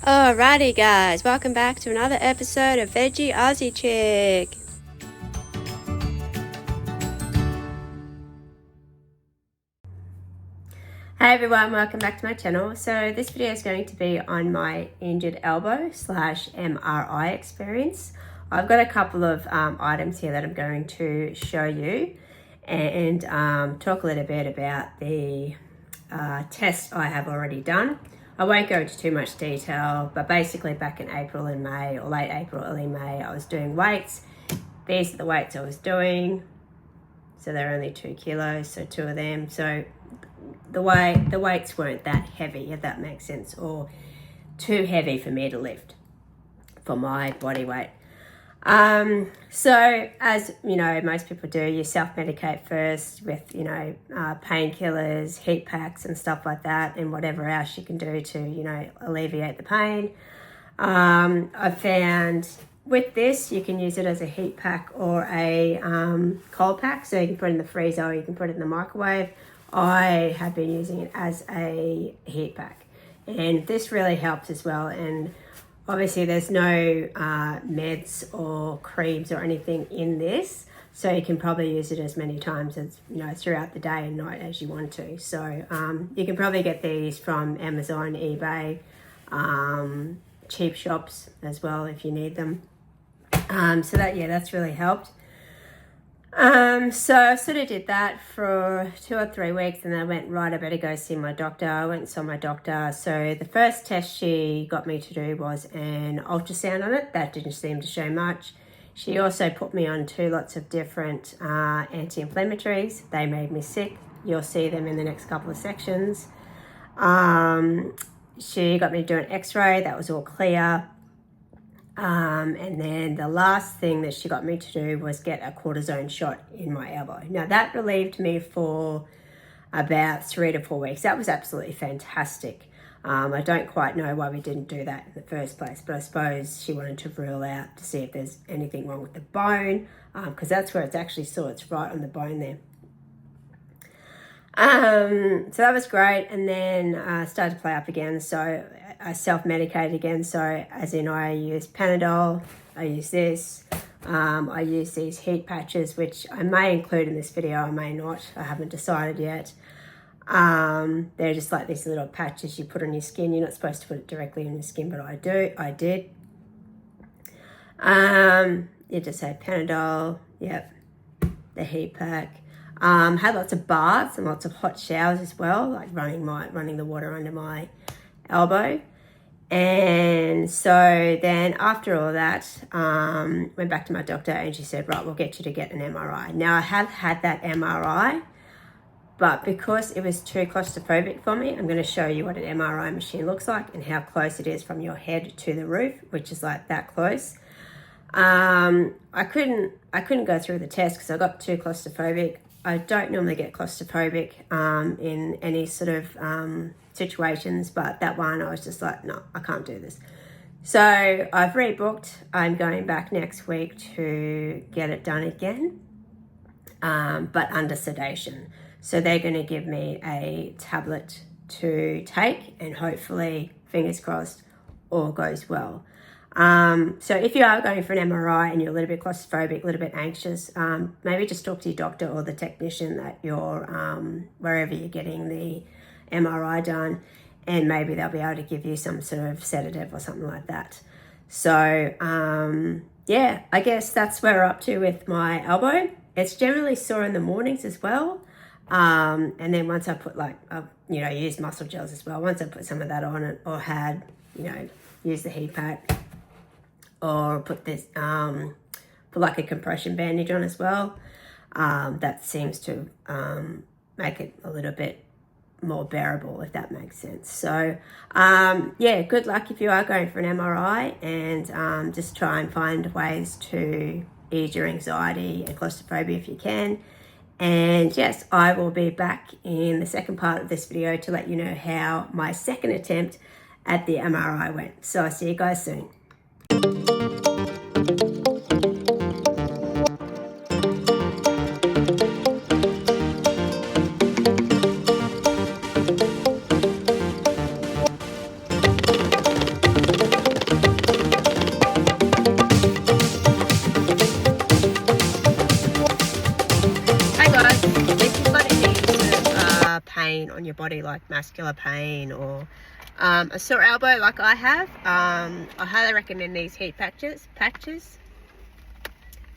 Alrighty guys, welcome back to another episode of Veggie Aussie Chick. Hey everyone, welcome back to my channel. So this video is going to be on my injured elbow / MRI experience. I've got a couple of items here that I'm going to show you and talk a little bit about the test I have already done. I won't go into too much detail, but basically back in April and May, or late April, early May, I was doing weights. These are the weights I was doing. So they're only 2 kilos, so 2 of them. So the weights weren't that heavy, if that makes sense, or too heavy for me to lift for my body weight. So as you know, most people do, you self-medicate first with, painkillers, heat packs and stuff like that, and whatever else you can do to, alleviate the pain. I found with this, you can use it as a heat pack or a cold pack. So you can put it in the freezer or you can put it in the microwave. I have been using it as a heat pack, and this really helps as well. And obviously there's no meds or creams or anything in this, so you can probably use it as many times as throughout the day and night as you want to. So you can probably get these from Amazon, eBay, cheap shops as well if you need them. So that's really helped. So I sort of did that for 2 or 3 weeks, and then I went, right, I better go see my doctor. I went and saw my doctor. So the first test she got me to do was an ultrasound on it. That didn't seem to show much. She also put me on 2 lots of different anti-inflammatories. They made me sick. You'll see them in the next couple of sections. She got me to do an x-ray. That was all clear. And then the last thing that she got me to do was get a cortisone shot in my elbow. Now that relieved me for about 3 to 4 weeks. That was absolutely fantastic. I don't quite know why we didn't do that in the first place, but I suppose she wanted to rule out to see if there's anything wrong with the bone, because that's where it's actually sore. It's right on the bone there. So that was great, and then I started to play up again. So I self-medicated again. So as in, I use Panadol, I use this, I use these heat patches, which I may include in this video, I may not, I haven't decided yet. They're just like these little patches you put on your skin. You're not supposed to put it directly on your skin, but I did. You just say Panadol, yep, the heat pack. Had lots of baths and lots of hot showers as well, like running the water under my elbow. And so then after all that, went back to my doctor, and she said, right, we'll get you to get an MRI. Now I have had that MRI, but because it was too claustrophobic for me, I'm going to show you what an MRI machine looks like and how close it is from your head to the roof, which is like that close. I couldn't go through the test because I got too claustrophobic. I don't normally get claustrophobic in any sort of situations, but that one I was just like, no, I can't do this. So I've rebooked. I'm going back next week to get it done again, but under sedation. So they're going to give me a tablet to take, and hopefully, fingers crossed, all goes well. So if you are going for an MRI and you're a little bit claustrophobic, a little bit anxious, maybe just talk to your doctor or the technician that you're, wherever you're getting the MRI done, and maybe they'll be able to give you some sort of sedative or something like that. So, I guess that's where we're up to with my elbow. It's generally sore in the mornings as well. And then once I put use muscle gels as well. Once I put some of that on it, or had, use the heat pack, or put this, put like a compression bandage on as well. That seems to make it a little bit more bearable, if that makes sense. So, good luck if you are going for an MRI, and just try and find ways to ease your anxiety and claustrophobia if you can. And yes, I will be back in the second part of this video to let you know how my second attempt at the MRI went. So I'll see you guys soon. pain on your body, like muscular pain or a sore elbow like I have, I highly recommend these heat patches.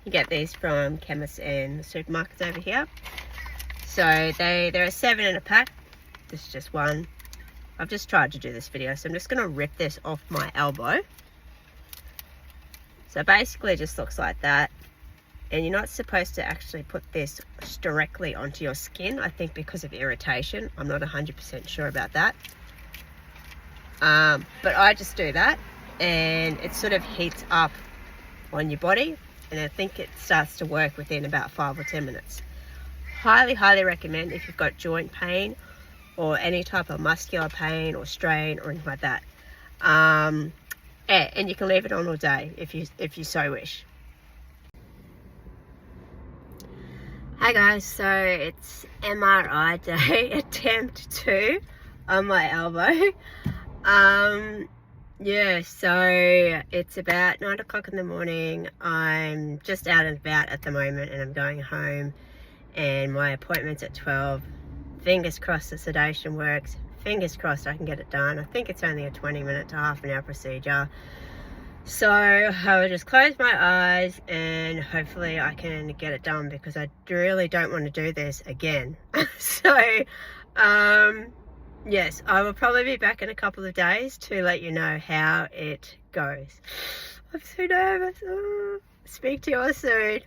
You get these from chemists and supermarkets over here. So there are 7 in a pack. This is just one. I've just tried to do this video, so I'm just going to rip this off my elbow. So basically it just looks like that. And you're not supposed to actually put this directly onto your skin, I think, because of irritation. I'm not 100% sure about that. But I just do that, and it sort of heats up on your body, and I think it starts to work within about 5 or 10 minutes. Highly, highly recommend if you've got joint pain or any type of muscular pain or strain or anything like that. And you can leave it on all day if you so wish. Hi guys, so it's MRI day, attempt 2 on my elbow. Yeah, so it's about 9 o'clock in the morning. I'm just out and about at the moment, and I'm going home, and my appointment's at 12. Fingers crossed the sedation works. Fingers crossed I can get it done. I think it's only a 20-minute to half an hour procedure. So I will just close my eyes and hopefully I can get it done, because I really don't want to do this again. So yes, I will probably be back in a couple of days to let you know how it goes. I'm so nervous. Speak to you all soon.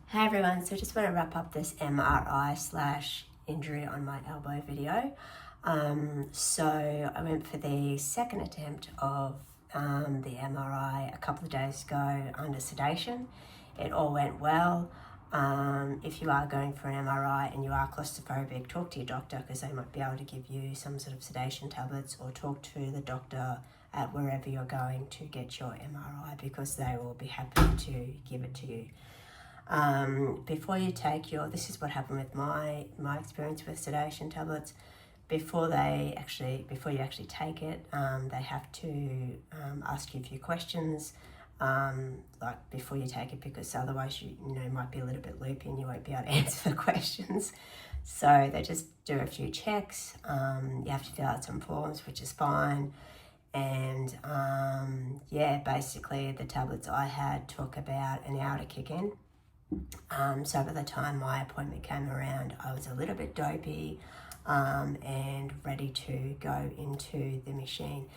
Hey everyone, so just want to wrap up this MRI/injury on my elbow video. So I went for the second attempt of the MRI a couple of days ago under sedation. It all went well. If you are going for an MRI and you are claustrophobic, talk to your doctor, because they might be able to give you some sort of sedation tablets, or talk to the doctor at wherever you're going to get your MRI, because they will be happy to give it to you. Before you take this is what happened with my experience with sedation tablets. Before you actually take it, they have to ask you a few questions, like before you take it, because otherwise you might be a little bit loopy and you won't be able to answer the questions. So they just do a few checks. You have to fill out some forms, which is fine. And yeah, basically the tablets I had took about an hour to kick in. So by the time my appointment came around, I was a little bit dopey and ready to go into the machine.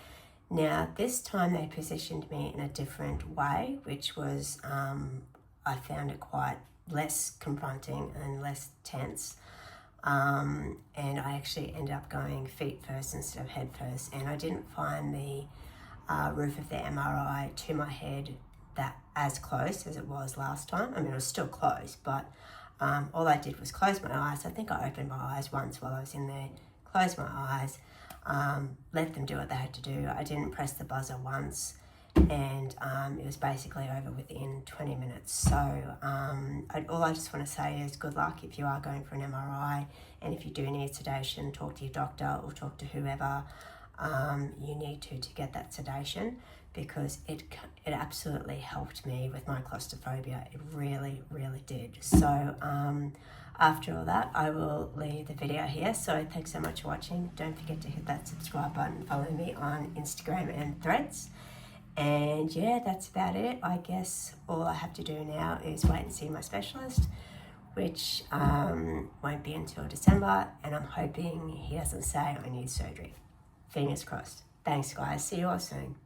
Now this time they positioned me in a different way, which was I found it quite less confronting and less tense. And I actually ended up going feet first instead of head first, and I didn't find the roof of the MRI to my head that as close as it was last time. I mean, it was still close, but all I did was close my eyes. I think I opened my eyes once while I was in there, closed my eyes, let them do what they had to do. I didn't press the buzzer once, and it was basically over within 20 minutes. So all I just want to say is good luck if you are going for an MRI, and if you do need sedation, talk to your doctor or talk to whoever you need to get that sedation, because it absolutely helped me with my claustrophobia. It really, really did. So after all that, I will leave the video here. So thanks so much for watching. Don't forget to hit that subscribe button. Follow me on Instagram and Threads. And yeah, that's about it. I guess all I have to do now is wait and see my specialist, which won't be until December. And I'm hoping he doesn't say I need surgery. Fingers crossed. Thanks guys. See you all soon.